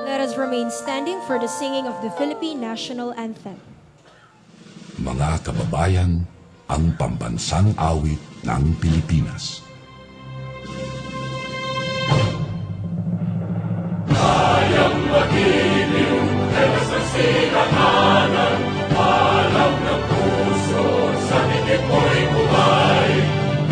Let us remain standing for the singing of the Philippine National Anthem. Mga kababayan, ang pambansang awit ng Pilipinas. Kayang magiliw, ewas ang silanganan, alam ng puso, sa dikit mo'y buhay.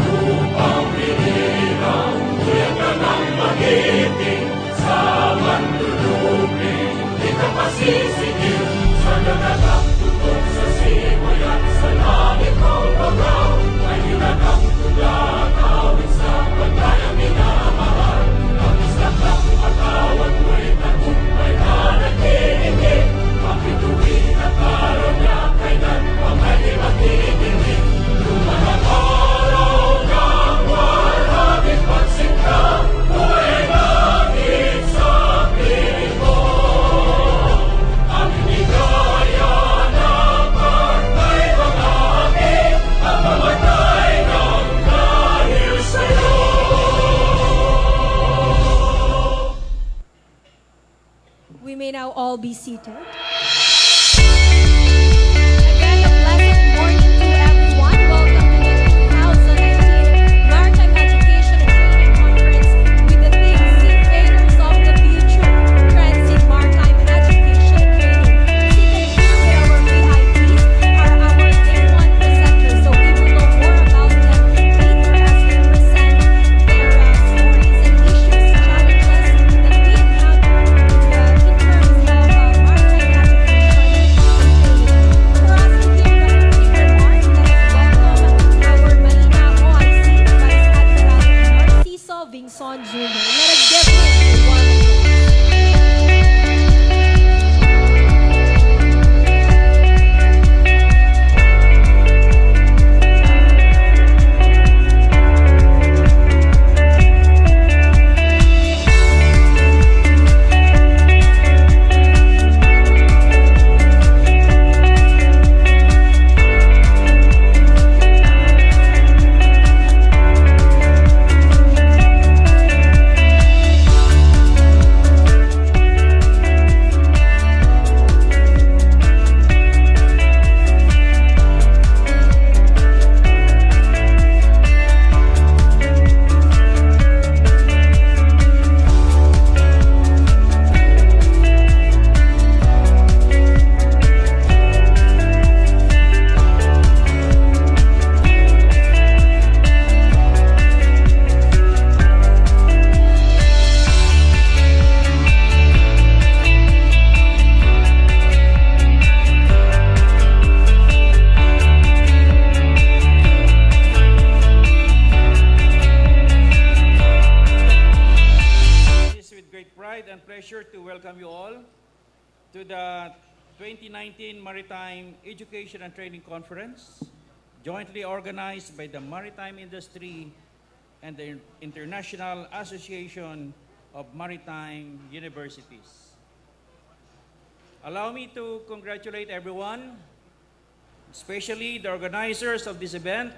Lupang binirang, tuyang ka ng magiting, sa mandulupin, di ka pasisigil, sa nagagang tutok sa simoy at sa langit ng bagaw, ay hinagang tula, tawid sa pagkayang minamahal, ang isang lang patawad mo'y tagumpay na nag-iingit, ang bituin at araw niya kailan pa may di magdidinig. Lumanang araw ng warhabit pagsinta, buhay langit sa piling mo. Ang hinigaya ng partay mga hangin, ang mamatay ng dahil sa'yo. We may now all be seated. Again, a pleasant morning to everyone. Welcome to the 2019 Maritime Education and Training Conference with the theme Seafarers of the Future, Trends in Maritime Education and Training. Seated here with our VIPs are our day one presenters, so we will know more about them later as we present their stories and issues, challenges that we encounter in terms of maritime education and training. For us to hear the opening remarks, let us welcome our Manila OIC Vice Admiral Narciso Vingson Jr. Let us give him a warm applause. It is with great pride and pleasure to welcome you all to the 2019 Maritime Education and Training Conference, jointly organized by the maritime industry and the International Association of Maritime Universities. Allow me to congratulate everyone, especially the organizers of this event,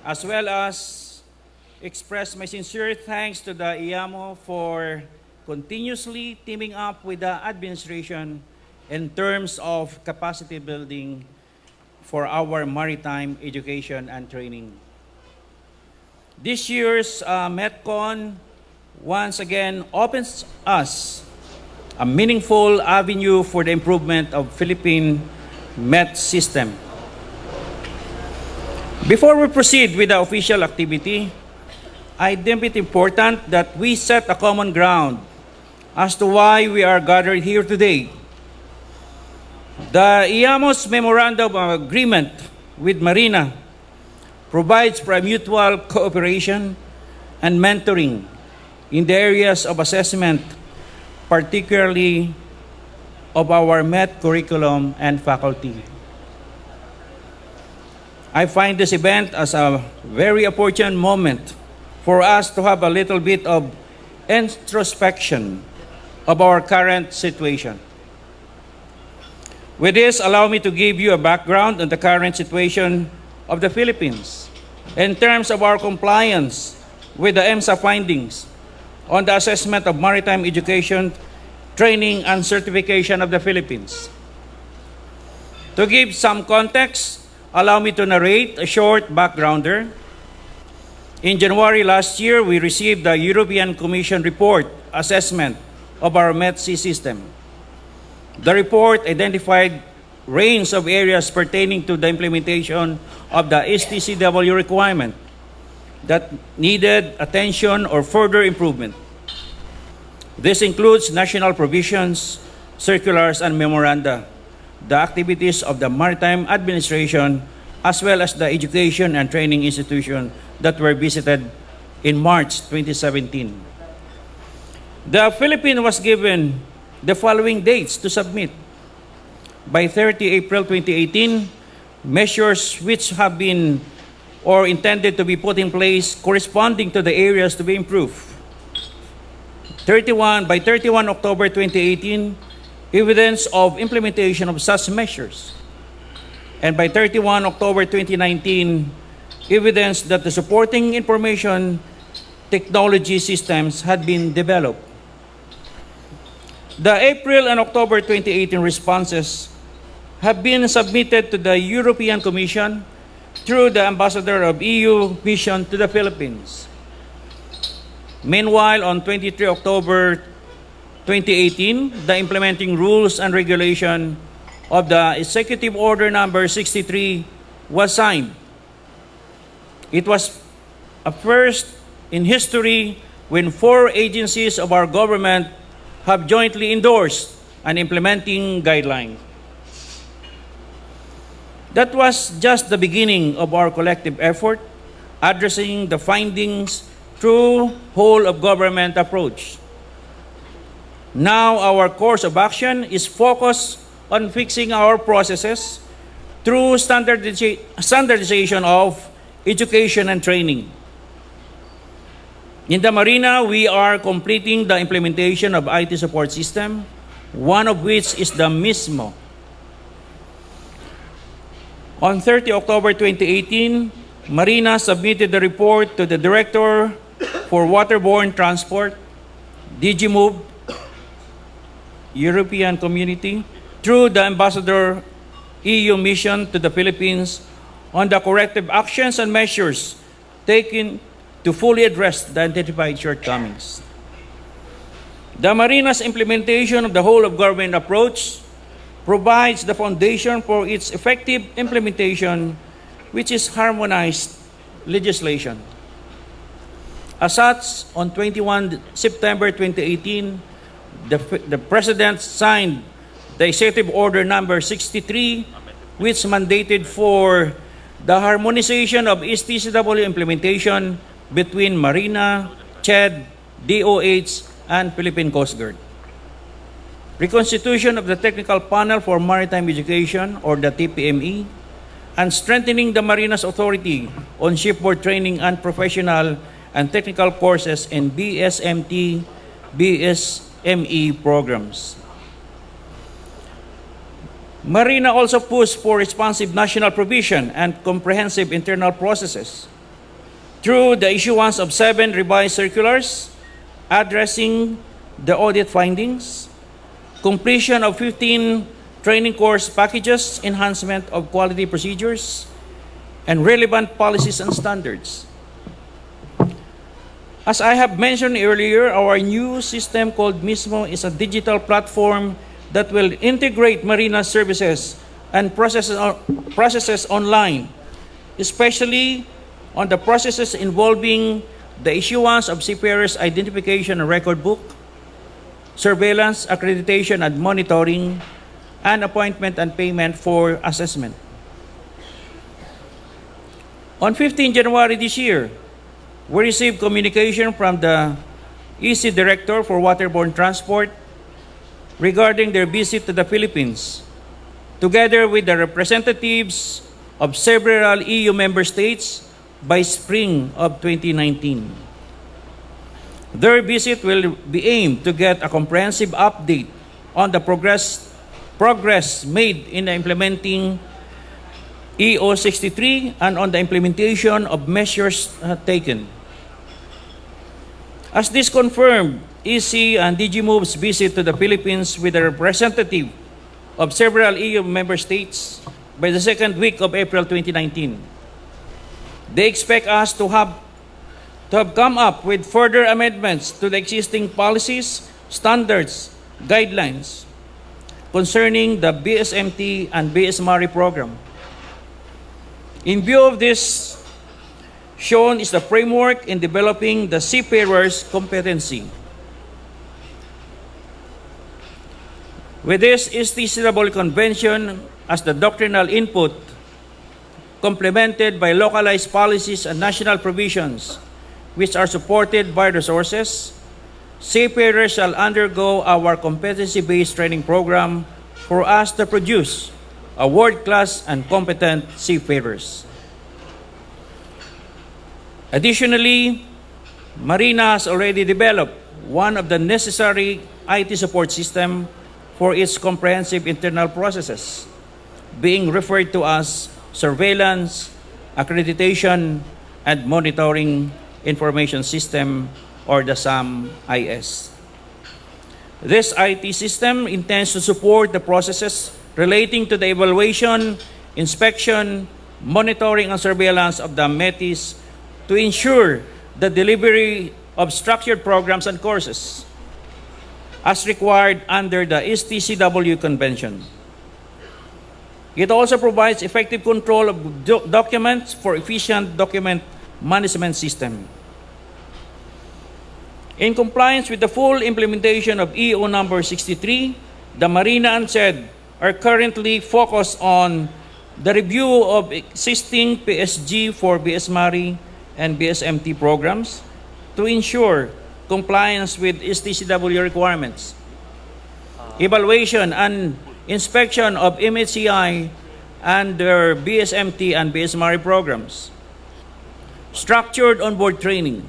as well as express my sincere thanks to the IAMU for continuously teaming up with the administration in terms of capacity building for our maritime education and training. This year's MetCon once again opens us a meaningful avenue for the improvement of Philippine Met system. Before we proceed with the official activity, I deem it important that we set a common ground as to why we are gathered here today. The IAMU's Memorandum of Agreement with MARINA provides for a mutual cooperation and mentoring in the areas of assessment, particularly of our Met curriculum and faculty. I find this event as a very opportune moment for us to have a little bit of introspection of our current situation. With this, allow me to give you a background on the current situation of the Philippines in terms of our compliance with the EMSA findings on the assessment of maritime education Training and Certification of the Philippines. To give some context, allow me to narrate a short backgrounder. In January last year, we received the European Commission report assessment of our METC system. The report identified range of areas pertaining to the implementation of the STCW requirement that needed attention or further improvement. This includes national provisions, circulars, and memoranda, the activities of the Maritime Administration, as well as the education and training institution that were visited in March 2017. The Philippines was given the following dates to submit. By 30 April 2018, measures which have been or intended to be put in place corresponding to the areas to be improved. By 31 October 2018, evidence of implementation of such measures. And by 31 October 2019, evidence that the supporting information technology systems had been developed. The April and October 2018 responses have been submitted to the European Commission through the Ambassador of EU Mission to the Philippines. Meanwhile, on 23 October 2018, the implementing rules and regulation of the Executive Order number 63 was signed. It was a first in history when 4 agencies of our government have jointly endorsed an implementing guideline. That was just the beginning of our collective effort addressing the findings through whole of government approach. Now our course of action is focused on fixing our processes through standardization of education and training. In the Marina, we are completing the implementation of IT support system, one of which is the MISMO. On 30 October 2018, Marina submitted the report to the Director for Waterborne Transport, DigiMove, European Community, through the Ambassador EU Mission to the Philippines on the corrective actions and measures taken to fully address the identified shortcomings. The Marina's implementation of the whole of government approach provides the foundation for its effective implementation, which is harmonized legislation. As such, on 21 September 2018, the President signed the Executive Order number 63, which mandated for the harmonization of STCW implementation between Marina, CHED, DOH, and Philippine Coast Guard. Reconstitution of the Technical Panel for Maritime Education, or the TPME, and strengthening the Marina's authority on shipboard training and professional and technical courses in BSMT, BSME programs. Marina also pushed for responsive national provision and comprehensive internal processes through the issuance of 7 revised circulars addressing the audit findings, completion of 15 training course packages, enhancement of quality procedures, and relevant policies and standards. As I have mentioned earlier, our new system called MISMO is a digital platform that will integrate Marina services and processes online, especially on the processes involving the issuance of Seafarers identification and record book, surveillance, accreditation and monitoring, and appointment and payment for assessment. On 15 January this year, we received communication from the EC Director for Waterborne Transport regarding their visit to the Philippines, together with the representatives of several EU member states by spring of 2019. Their visit will be aimed to get a comprehensive update on the progress made in implementing EO 63 and on the implementation of measures taken. As this confirmed EC and DG Move's visit to the Philippines with a representative of several EU member states by the second week of April 2019. They expect us to have come up with further amendments to the existing policies, standards, guidelines concerning the BSMT and BSMARI program. In view of this, shown is the framework in developing the Seafarers competency. With this STCW convention as the doctrinal input, complemented by localized policies and national provisions, which are supported by resources, Seafarers shall undergo our competency-based training program for us to produce a world-class and competent seafarers. Additionally, MARINA has already developed one of the necessary IT support system for its comprehensive internal processes, being referred to as Surveillance, Accreditation, and Monitoring Information System, or the SAM-IS. This IT system intends to support the processes relating to the evaluation, inspection, monitoring, and surveillance of the METIS to ensure the delivery of structured programs and courses as required under the STCW Convention. It also provides effective control of documents for efficient document management system. In compliance with the full implementation of EO number 63, the MARINA and CED are currently focused on the review of existing PSG for BSMARI and BSMT programs to ensure compliance with STCW requirements, evaluation and inspection of MHCI and their BSMT and BSMARI programs, structured onboard training,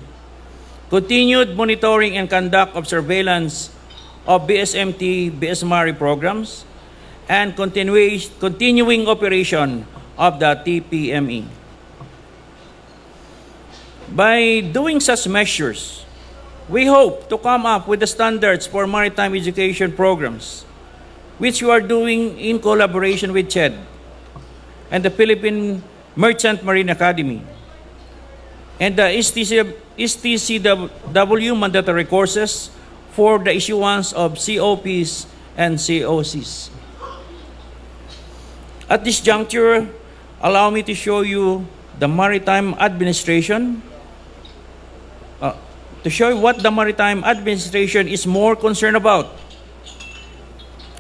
continued monitoring and conduct of surveillance of BSMT, BSMARI programs, and continuing operation of the TPME. By doing such measures, we hope to come up with the standards for maritime education programs, which we are doing in collaboration with CHED and the Philippine Merchant Marine Academy, and the STCW mandatory courses for the issuance of COPs and COCs. At this juncture, allow me to show you the Maritime Administration, to show you what the Maritime Administration is more concerned about.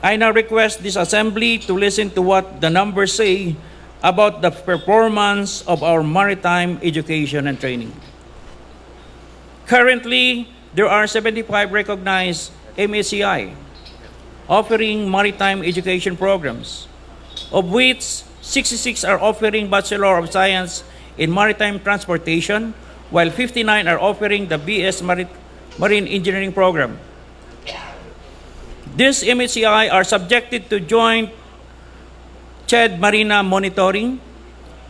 I now request this assembly to listen to what the numbers say about the performance of our maritime education and training. Currently, there are 75 recognized MSCI offering maritime education programs, of which 66 are offering Bachelor of Science in Maritime Transportation, while 59 are offering the BS Marine Engineering program. These MSCI are subjected to joint CHED Marina monitoring,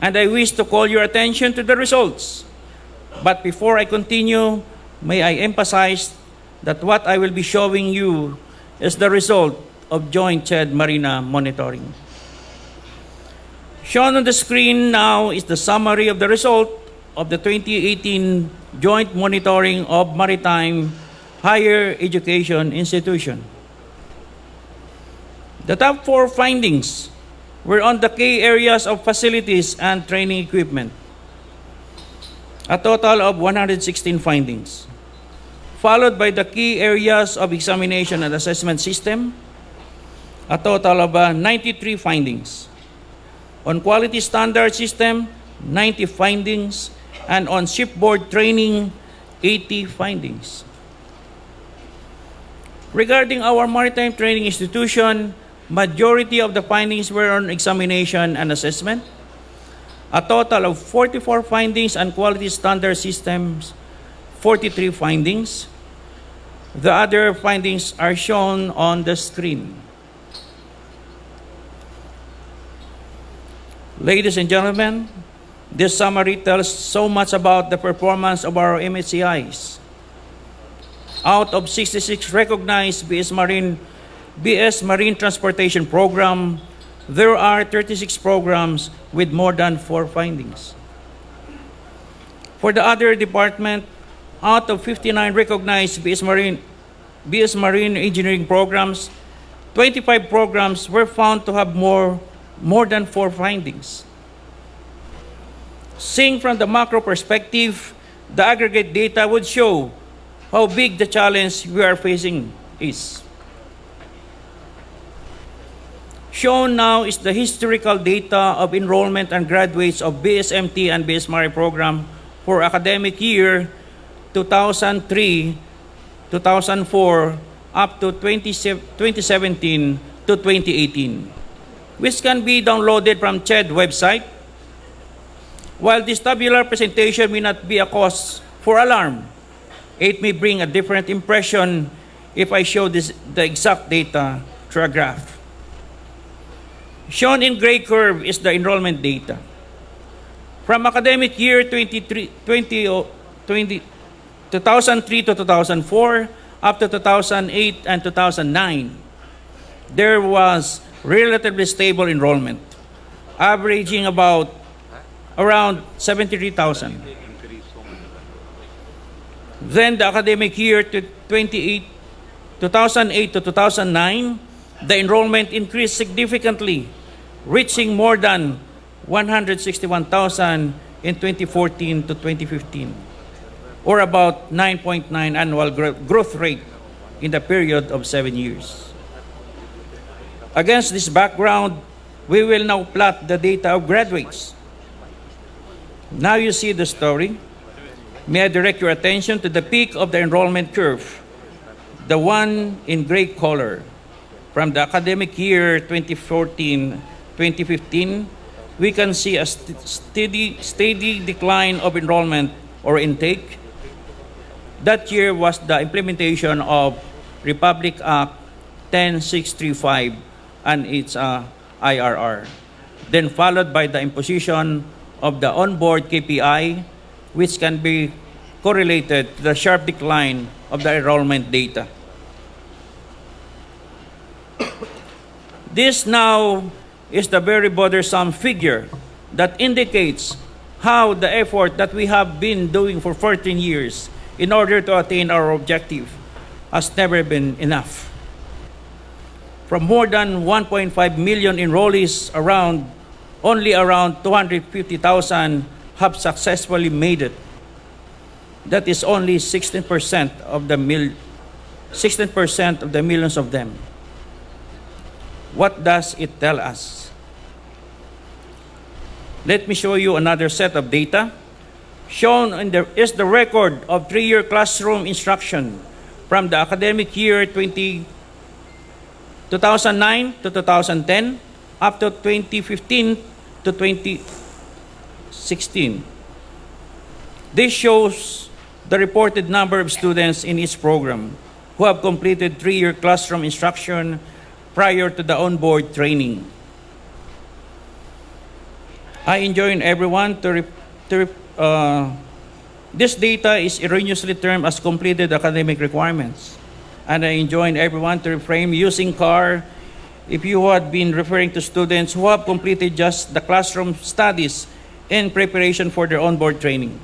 and I wish to call your attention to the results. But before I continue, may I emphasize that what I will be showing you is the result of joint CHED Marina monitoring. Shown on the screen now is the summary of the result of the 2018 Joint Monitoring of Maritime Higher Education Institution. The top 4 findings were on the key areas of facilities and training equipment, a total of 116 findings, followed by the key areas of examination and assessment system, a total of 93 findings. On quality standard system, 90 findings, and on shipboard training, 80 findings. Regarding our maritime training institution, majority of the findings were on examination and assessment, a total of 44 findings, and quality standard systems, 43 findings. The other findings are shown on the screen. Ladies and gentlemen, this summary tells so much about the performance of our MHCIs. Out of 66 recognized BS Marine Transportation Program, there are 36 programs with more than 4 findings. For the other department, out of 59 recognized BS Marine Engineering programs, 25 programs were found to have more than 4 findings. Seeing from the macro perspective, the aggregate data would show how big the challenge we are facing is. Shown now is the historical data of enrollment and graduates of BSMT and BS Marine program for academic year 2003, 2004, up to 2017 to 2018, which can be downloaded from CHED website. While this tabular presentation may not be a cause for alarm, it may bring a different impression if I show the exact data through a graph. Shown in gray curve is the enrollment data. From academic year 2003 to 2004 up to 2008 and 2009, there was relatively stable enrollment, averaging around 73,000. Then the academic year 2008 to 2009, the enrollment increased significantly, reaching more than 161,000 in 2014 to 2015, or about 9.9 annual growth rate in the period of 7 years. Against this background, we will now plot the data of graduates. Now you see the story. May I direct your attention to the peak of the enrollment curve, the one in gray color. From the academic year 2014-2015, we can see a steady decline of enrollment or intake. That year was the implementation of Republic Act 10635 and its IRR, then followed by the imposition of the onboard KPI, which can be correlated to the sharp decline of the enrollment data. This now is the very bothersome figure that indicates how the effort that we have been doing for 14 years in order to attain our objective has never been enough. From more than 1.5 million enrollees, only around 250,000 have successfully made it. That is only 16% of the millions of them. What does it tell us? Let me show you another set of data. Shown is the record of 3-year classroom instruction from the academic year 2009 to 2010 up to 2015 to 2016. This shows the reported number of students in each program who have completed 3-year classroom instruction prior to the onboard training. I enjoin everyone this data is erroneously termed as completed academic requirements, and I enjoin everyone to refrain using CAR if you had been referring to students who have completed just the classroom studies in preparation for their onboard training.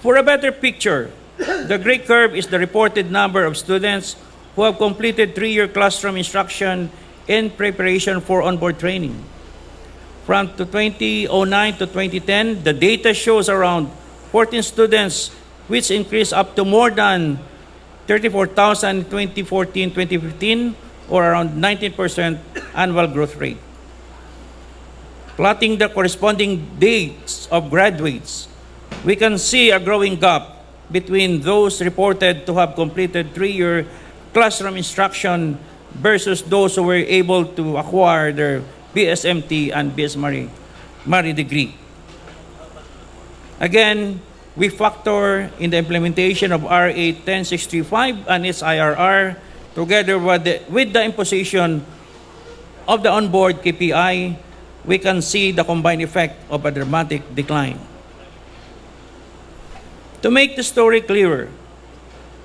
For a better picture, the gray curve is the reported number of students who have completed 3-year classroom instruction in preparation for onboard training. From 2009 to 2010, the data shows around 14 students, which increased up to more than 34,000 in 2014-2015, or around 19% annual growth rate. Plotting the corresponding dates of graduates, we can see a growing gap between those reported to have completed 3-year classroom instruction versus those who were able to acquire their BSMT and BS Marine degree. Again, we factor in the implementation of RA 10635 and its IRR together with the imposition of the onboard KPI. We can see the combined effect of a dramatic decline. To make the story clearer,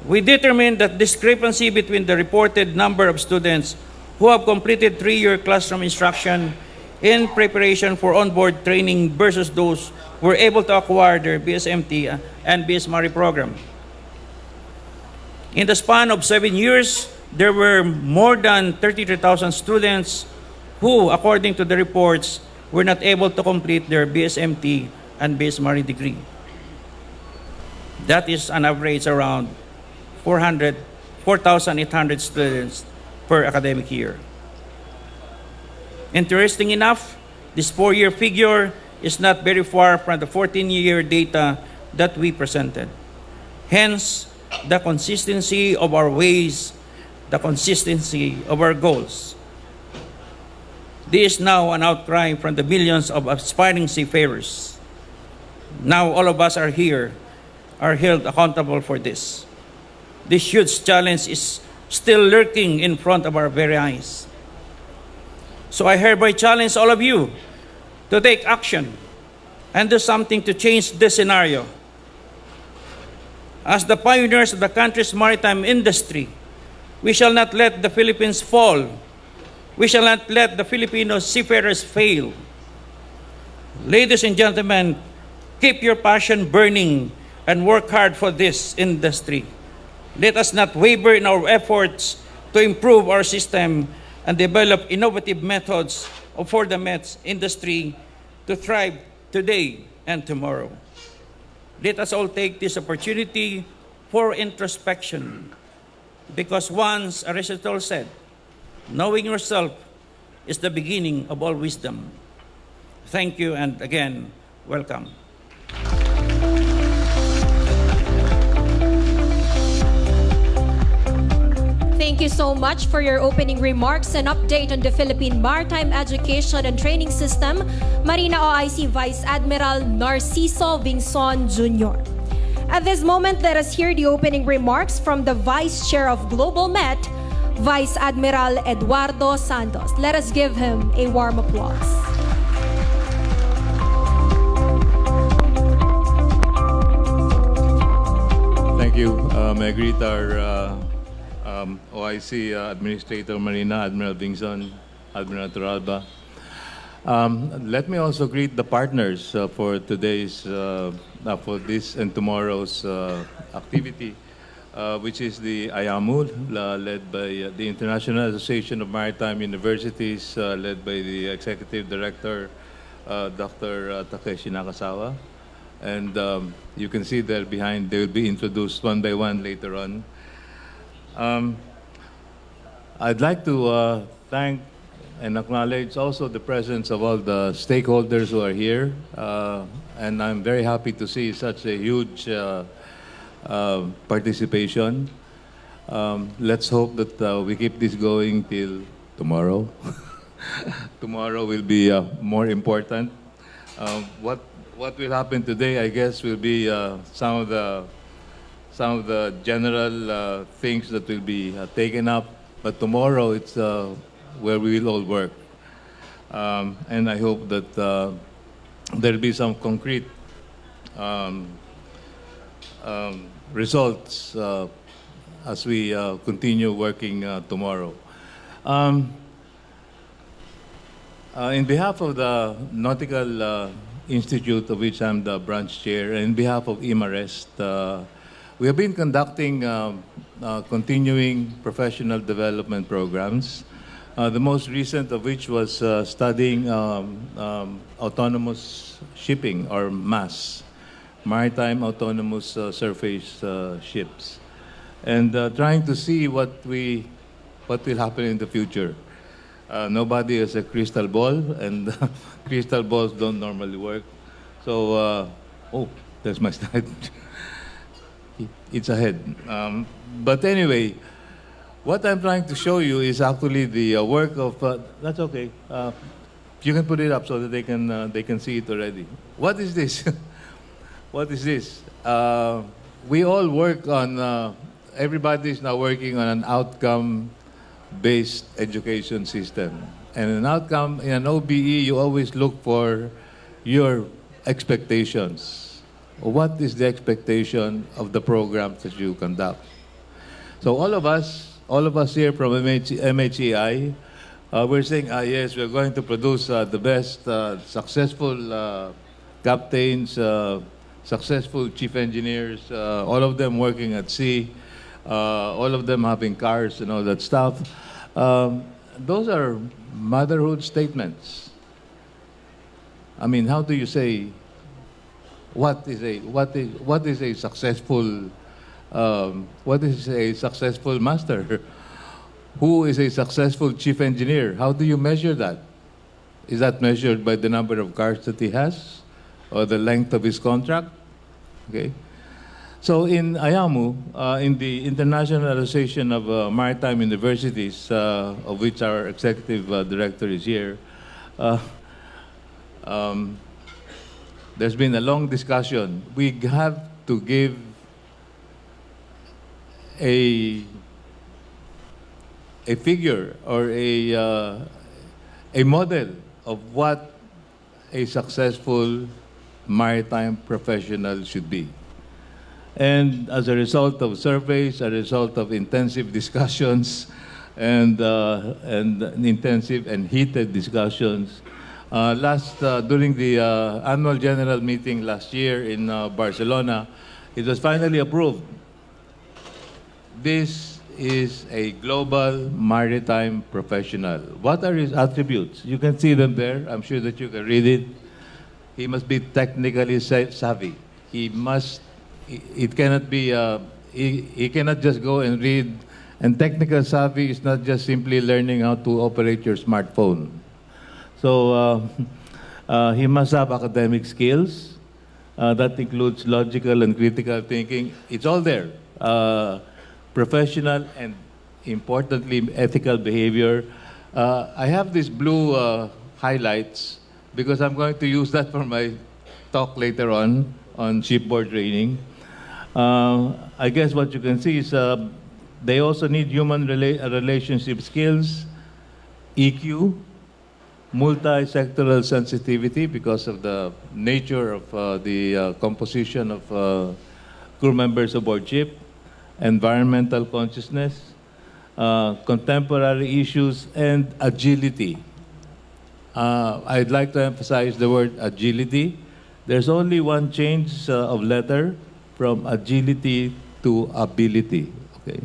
We determined that discrepancy between the reported number of students who have completed 3-year classroom instruction in preparation for onboard training versus those who were able to acquire their BSMT and BSMARI program. In the span of 7 years, there were more than 33,000 students who, according to the reports, were not able to complete their BSMT and BSMARI degree. That is an average around 4,800 students per academic year. Interesting enough, this 4-year figure is not very far from the 14-year data that we presented. Hence, the consistency of our ways, the consistency of our goals. This is now an outcry from the millions of aspiring seafarers. Now all of us are here, are held accountable for this. This huge challenge is still lurking in front of our very eyes. So I hereby challenge all of you to take action and do something to change this scenario. As the pioneers of the country's maritime industry, we shall not let the Philippines fall. We shall not let the Filipino seafarers fail. Ladies and gentlemen, keep your passion burning and work hard for this industry. Let us not waver in our efforts to improve our system and develop innovative methods for the METS industry to thrive today and tomorrow. Let us all take this opportunity for introspection, because once Aristotle said, knowing yourself is the beginning of all wisdom. Thank you, and again, welcome. Thank you so much for your opening remarks and update on the Philippine Maritime Education and Training System, Marina OIC Vice Admiral Narciso Vingson Jr. At this moment, let us hear the opening remarks from the Vice Chair of Global Met, Vice Admiral Eduardo Santos. Let us give him a warm applause. Thank you. May I greet our OIC Administrator Marina, Admiral Vingson, Admiral Turalba. Let me also greet the partners for today's, for this and tomorrow's activity, which is the IAMU, led by the International Association of Maritime Universities, led by the Executive Director, Dr. Takeshi Nakasawa. And you can see there behind, they will be introduced one by one later on. I'd like to thank and acknowledge also the presence of all the stakeholders who are here. And I'm very happy to see such a huge participation. Let's hope that we keep this going till tomorrow. Tomorrow will be more important. What will happen today, I guess, will be some of the general things that will be taken up. But tomorrow, it's where we will all work. And I hope that there will be some concrete results as we continue working tomorrow. In behalf of the Nautical Institute, of which I'm the branch chair, and in behalf of IMAREST, we have been conducting continuing professional development programs, the most recent of which was studying autonomous shipping, or MAS, Maritime Autonomous Surface Ships, and trying to see what will happen in the future. Nobody has a crystal ball, and crystal balls don't normally work. So, oh, there's my slide. It's ahead. But anyway, what I'm trying to show you is actually the work of, that's okay. You can put it up so that they can see it already. What is this? What is this? We all work on, everybody's now working on an outcome-based education system. And an outcome, in an OBE, you always look for your expectations. What is the expectation of the programs that you conduct? So all of us here from MHEI, we're saying, yes, we're going to produce the best successful captains, successful chief engineers, all of them working at sea, all of them having cars and all that stuff. Those are motherhood statements. I mean, how do you say what is a successful master? Who is a successful chief engineer? How do you measure that? Is that measured by the number of cars that he has, or the length of his contract? Okay. So in IAMU, in the International Association of Maritime Universities, of which our executive director is here, there's been a long discussion. We have to give a figure or a model of what a successful maritime professional should be. And as a result of surveys, a result of intensive discussions, and intensive and heated discussions, during the annual general meeting last year in Barcelona, it was finally approved. This is a global maritime professional. What are his attributes? You can see them there. I'm sure that you can read it. He must be technically savvy. It cannot be, he cannot just go and read. And technical savvy is not just simply learning how to operate your smartphone. So he must have academic skills. That includes logical and critical thinking. It's all there. Professional and, importantly, ethical behavior. I have these blue highlights because I'm going to use that for my talk later on shipboard training. I guess what you can see is they also need human relationship skills, EQ, multi-sectoral sensitivity because of the nature of the composition of crew members aboard ship, environmental consciousness, contemporary issues, and agility. I'd like to emphasize the word agility. There's only one change of letter from agility to ability. Okay,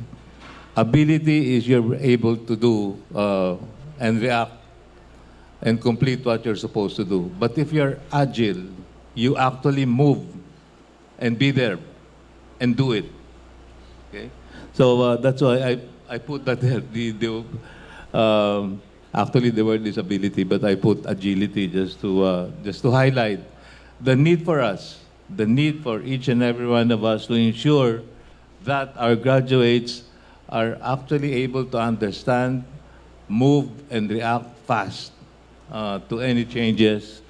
ability is you're able to do and react and complete what you're supposed to do. But if you're agile, you actually move and be there and do it. Okay, so that's why I put that there. Actually, the word is ability, but I put agility just to highlight the need for us, the need for each and every one of us to ensure that our graduates are actually able to understand, move, and react fast to any changes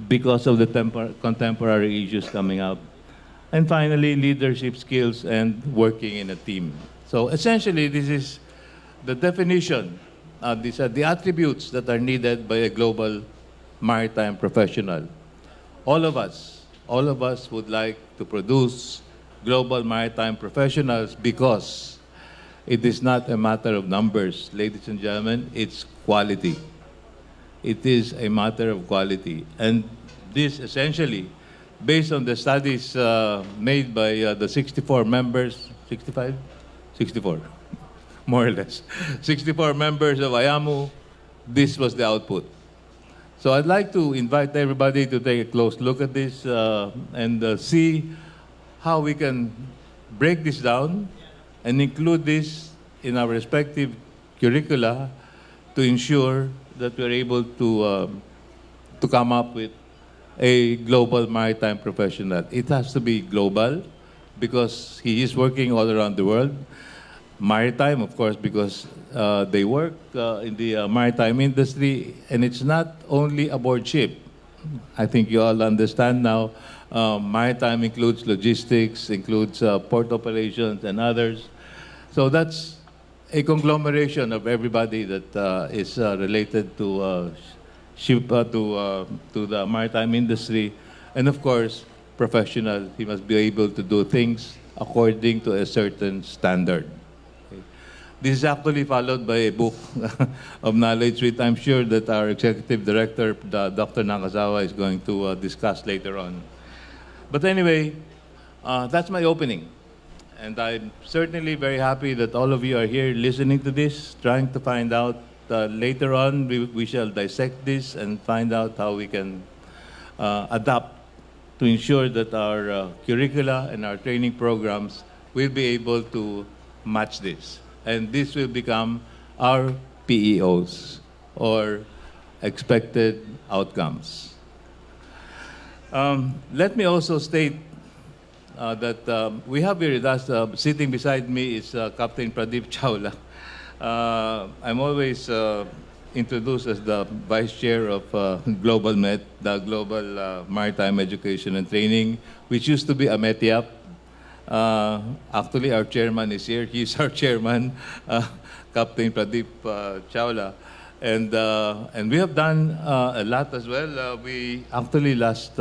because of the contemporary issues coming up. And finally, leadership skills and working in a team. So essentially, this is the definition. These are the attributes that are needed by a global maritime professional. All of us would like to produce global maritime professionals because it is not a matter of numbers, ladies and gentlemen, it's quality. It is a matter of quality. And this essentially, based on the studies made by the 64 members, 65? 64, more or less. 64 members of IAMU, this was the output. So I'd like to invite everybody to take a close look at this and see how we can break this down and include this in our respective curricula to ensure that we're able to come up with a global maritime professional. It has to be global because he is working all around the world. Maritime, of course, because they work in the maritime industry, and it's not only aboard ship. I think you all understand now, maritime includes logistics, includes port operations and others. So that's a conglomeration of everybody that is related to ship, to the maritime industry. And of course, professional. He must be able to do things according to a certain standard. This is actually followed by a book of knowledge, which I'm sure that our executive director, Dr. Nakazawa, is going to discuss later on. But anyway, that's my opening. And I'm certainly very happy that all of you are here listening to this, trying to find out. Later on, we shall dissect this and find out how we can adapt to ensure that our curricula and our training programs will be able to match this. And this will become our PEOs, or expected outcomes. Let me also state that we have here with us, sitting beside me is Captain Pradeep Chawla. I'm always introduced as the Vice Chair of Global Met, the Global Maritime Education and Training, which used to be AMETIAP. Actually, our chairman is here. He's our chairman, Captain Pradeep Chawla. And we have done a lot as well. We actually last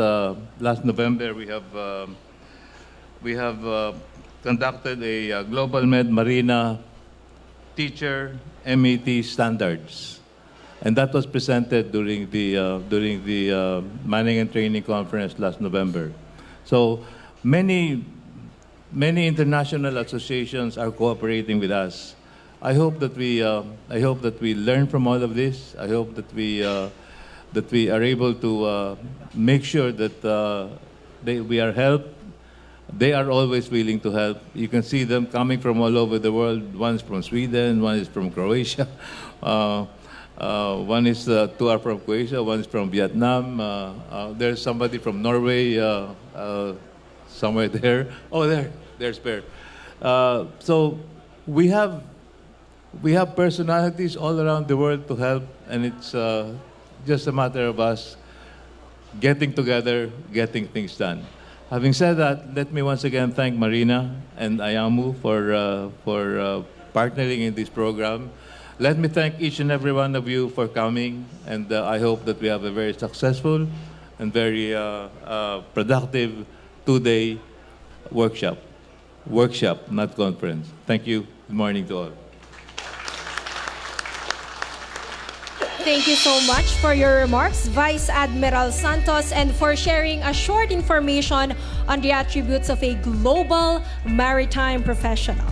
November we have conducted a Global Med MARINA teacher MET standards, and that was presented during the Manning and Training Conference last November. So many international associations are cooperating with us. I hope that we learn from all of this. I hope that we are able to make sure that we are helped. They are always willing to help. You can see them coming from all over the world. One is from Sweden, one is from Croatia, one is two are from Croatia, one is from Vietnam. There's somebody from Norway somewhere there. Oh, there's Per. So we have personalities all around the world to help, and it's just a matter of us getting together, getting things done. Having said that, let me once again thank Marina and IAMU for partnering in this program. Let me thank each and every one of you for coming, and I hope that we have a very successful and very productive two-day workshop. Workshop, not conference. Thank you. Good morning to all. Thank you so much for your remarks, Vice Admiral Santos, and for sharing a short information on the attributes of a global maritime professional.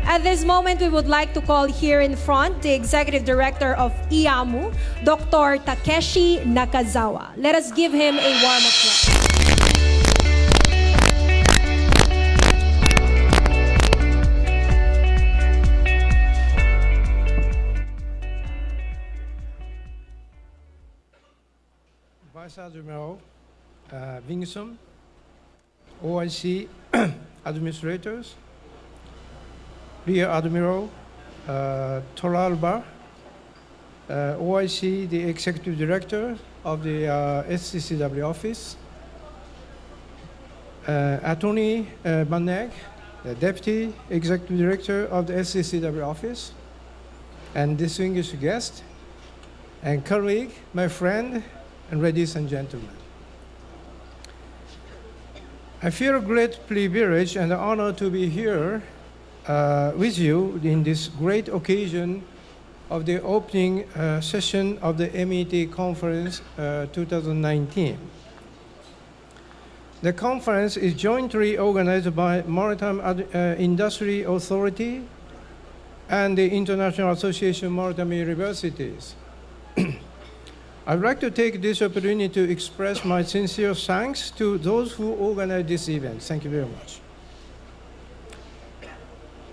At this moment, we would like to call here in front the Executive Director of IAMU, Dr. Takeshi Nakazawa. Let us give him a warm applause. Vice Admiral Wingsom, OIC administrators, Rear Admiral Toralba, OIC, the Executive Director of the SCCW office, Attorney Baneg, the Deputy Executive Director of the SCCW office, and distinguished guest, and colleague, my friend, and ladies and gentlemen. I feel a great privilege and honor to be here with you in this great occasion of the opening session of the MET Conference 2019. The conference is jointly organized by Maritime Industry Authority and the International Association of Maritime Universities. I'd like to take this opportunity to express my sincere thanks to those who organized this event. Thank you very much.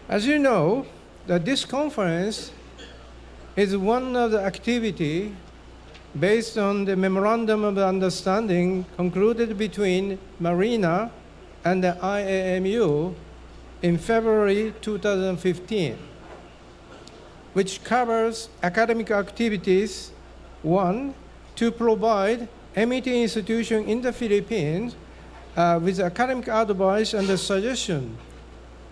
As you know, that this conference is one of the activities based on the Memorandum of Understanding concluded between MARINA and the IAMU in February 2015, which covers academic activities. One, to provide MET institution in the Philippines with academic advice and suggestion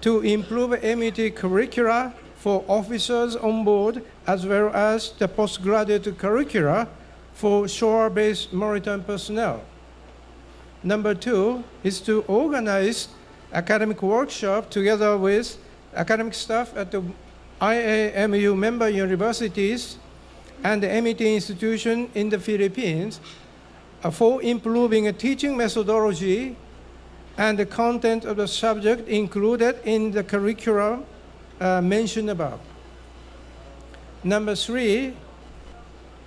to improve MET curricula for officers on board, as well as the postgraduate curricula for shore-based maritime personnel. Number two is to organize academic workshop together with academic staff at the IAMU member universities and the MIT institution in the Philippines for improving a teaching methodology and the content of the subject included in the curriculum mentioned above. Number 3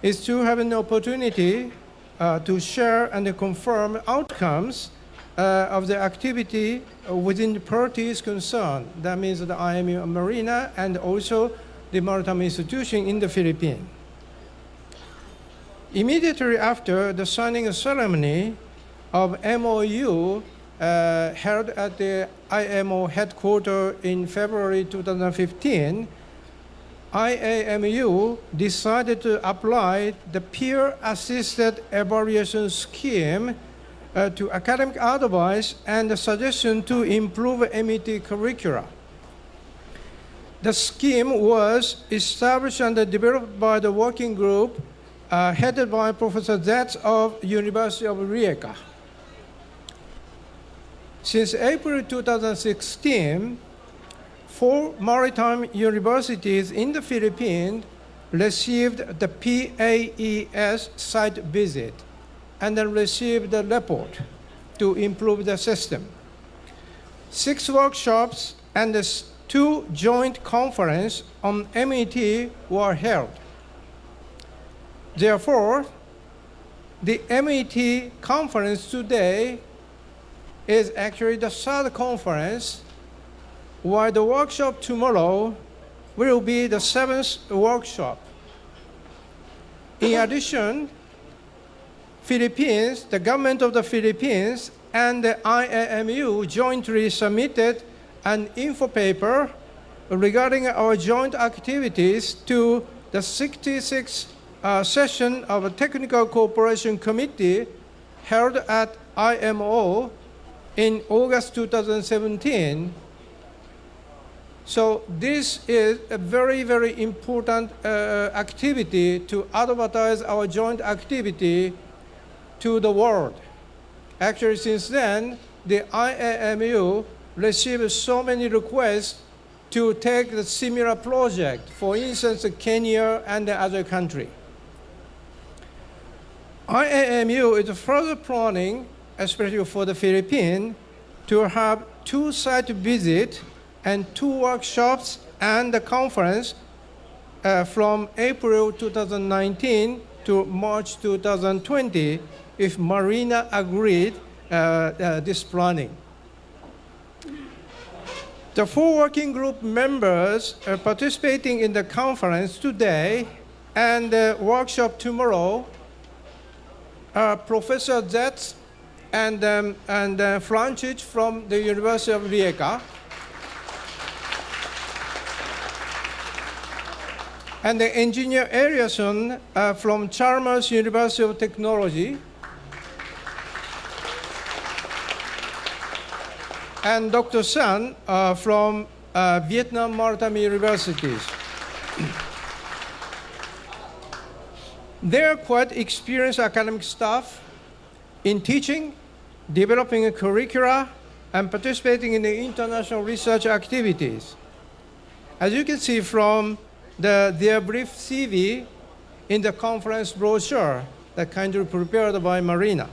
is to have an opportunity to share and confirm outcomes of the activity within the parties concerned. That means the IAMU MARINA and also the Maritime institution in the Philippines. Immediately after the signing ceremony of MOU held at the IMO headquarters in February 2015, IAMU decided to apply the peer-assisted evaluation scheme to academic advice and the suggestion to improve MET curricula. The scheme was established and developed by the working group headed by Professor Zetz of University of Rijeka. Since April 2016, 4 maritime universities in the Philippines received the PAES site visit and then received the report to improve the system. 6 workshops and 2 joint conferences on MET were held. Therefore, the MET conference today is actually the 3rd conference, while the workshop tomorrow will be the 7th workshop. In addition, Philippines, the government of the Philippines and the IAMU jointly submitted an info paper regarding our joint activities to the 66th session of a Technical Cooperation Committee held at IMO in August 2017. So this is a very, very important activity to advertise our joint activity to the world. Actually, since then, the IAMU received so many requests to take the similar project, for instance, Kenya and the other country. IAMU is further planning, especially for the Philippines, to have 2 site visits and 2 workshops and a conference from April 2019 to March 2020, if MARINA agreed this planning. The 4 working group members participating in the conference today and the workshop tomorrow are Professor Zetz and Frančić from the University of Rijeka, and the engineer Eliasson from Chalmers University of Technology, and Dr. San from Vietnam Maritime Universities. They are quite experienced academic staff in teaching, developing a curricula, and participating in the international research activities. As you can see from their brief CV in the conference brochure that kindly prepared by MARINA.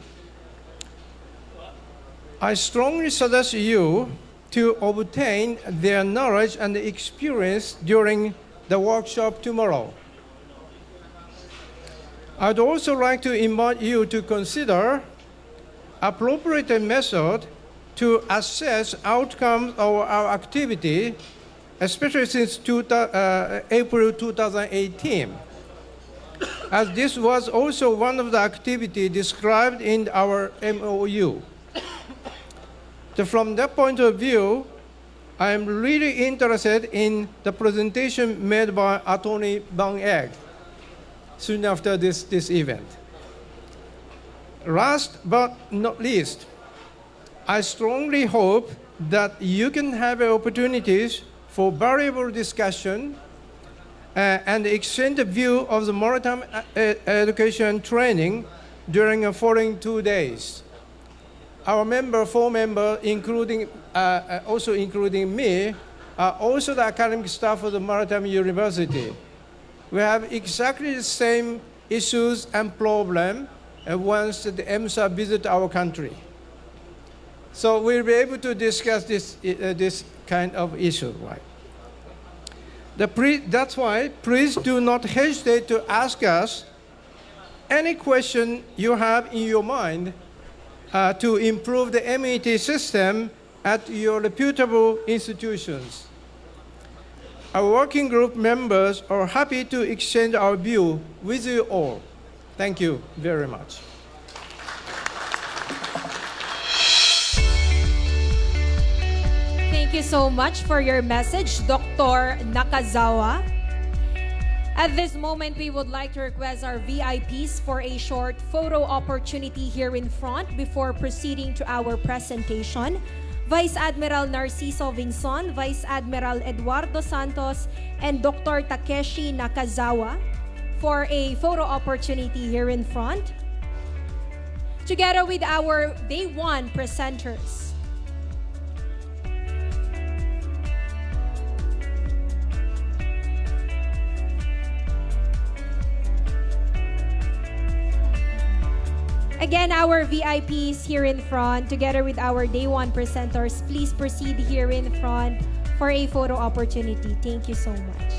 I strongly suggest you to obtain their knowledge and experience during the workshop tomorrow. I'd also like to invite you to consider appropriate method to assess outcomes of our activity, especially since April 2018, as this was also one of the activities described in our MOU. So from that point of view, I am really interested in the presentation made by Attorney Van Egg soon after this event. Last but not least, I strongly hope that you can have opportunities for valuable discussion and exchange the view of the maritime education training during the following 2 days. Our 4 members, including me, also the academic staff of the Maritime University. We have exactly the same issues and problem once the EMSA visit our country. So we'll be able to discuss this kind of issue, right? That's why please do not hesitate to ask us any question you have in your mind to improve the MET system at your reputable institutions. Our working group members are happy to exchange our view with you all. Thank you very much. Thank you so much for your message, Dr. Nakazawa. At this moment, we would like to request our VIPs for a short photo opportunity here in front before proceeding to our presentation. Vice Admiral Narciso Vinson, Vice Admiral Eduardo Santos, and Dr. Takeshi Nakazawa for a photo opportunity here in front, together with our Day 1 presenters. Again, our VIPs here in front, together with our Day 1 presenters, please proceed here in front for a photo opportunity. Thank you so much.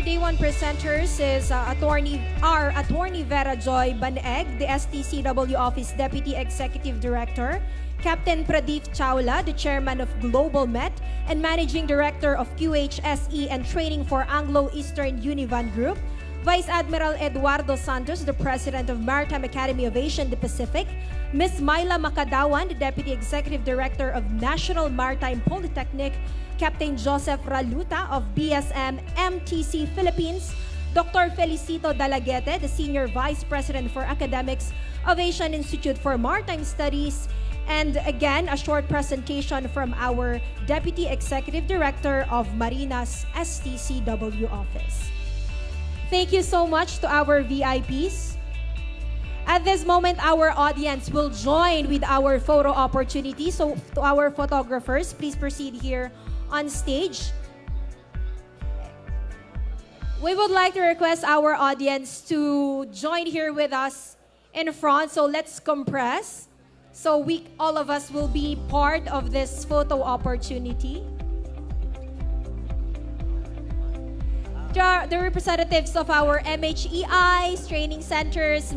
Day 1 presenters is Attorney Vera Joy Baneg, the STCW Office Deputy Executive Director, Captain Pradeep Chawla, the Chairman of Global Met and Managing Director of QHSE and Training for Anglo-Eastern Univan Group, Vice Admiral Eduardo Santos, the President of Maritime Academy of Asia and the Pacific, Ms. Myla Makadawan, the Deputy Executive Director of National Maritime Polytechnic, Captain Joseph Raluta of BSM MTC Philippines, Dr. Felicito Dalaguete, the Senior Vice President for Academics of Asian Institute for Maritime Studies, and again, a short presentation from our Deputy Executive Director of Marina's STCW office. Thank you so much to our VIPs. At this moment, our audience will join with our photo opportunity. So to our photographers, please proceed here on stage. We would like to request our audience to join here with us in front. So let's compress. So all of us will be part of this photo opportunity. The representatives of our MHEIs, training centers,